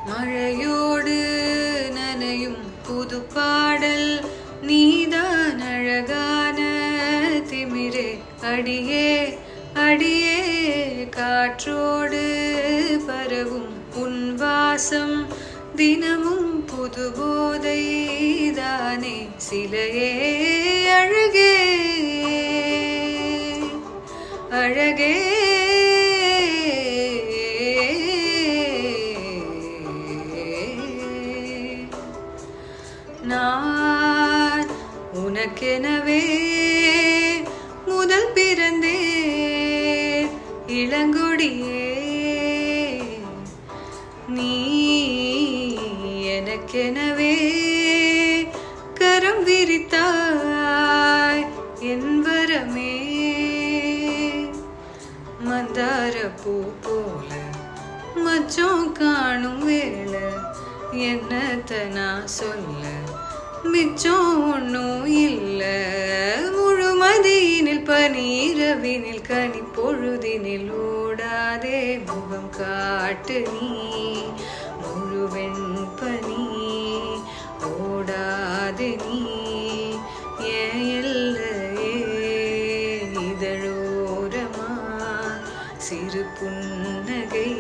மழையோடு நனையும் புது பாடல் நீதான் அழகான திமிரே அடியே அடியே காற்றோடு பரவும் உன் வாசம் தினமும் புது போதை தானே சிலையே அழகே அழகே நான் உனக்கெனவே முதல் பிறந்தேன் இளங்கொடியே நீ எனக்கெனவே கரம் விரித்தாய் என் வரமே மந்தார பூ போல மச்சம் காணும் வேளை என்னத்த நான் சொல்ல மிச்சம் ஒன்றும் இல்ல முழுமதியினில் பனீரவினில் கனி பொழுதினில் ஓடாதே முகம் காட்டு நீ முழுவெண் பனி ஓடாதே நீ ஏன் எல்லையே இதழோரமா சிறு புன்னகை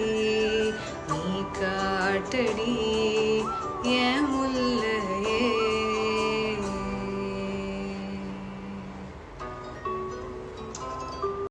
நீ காட்டடி ஏன்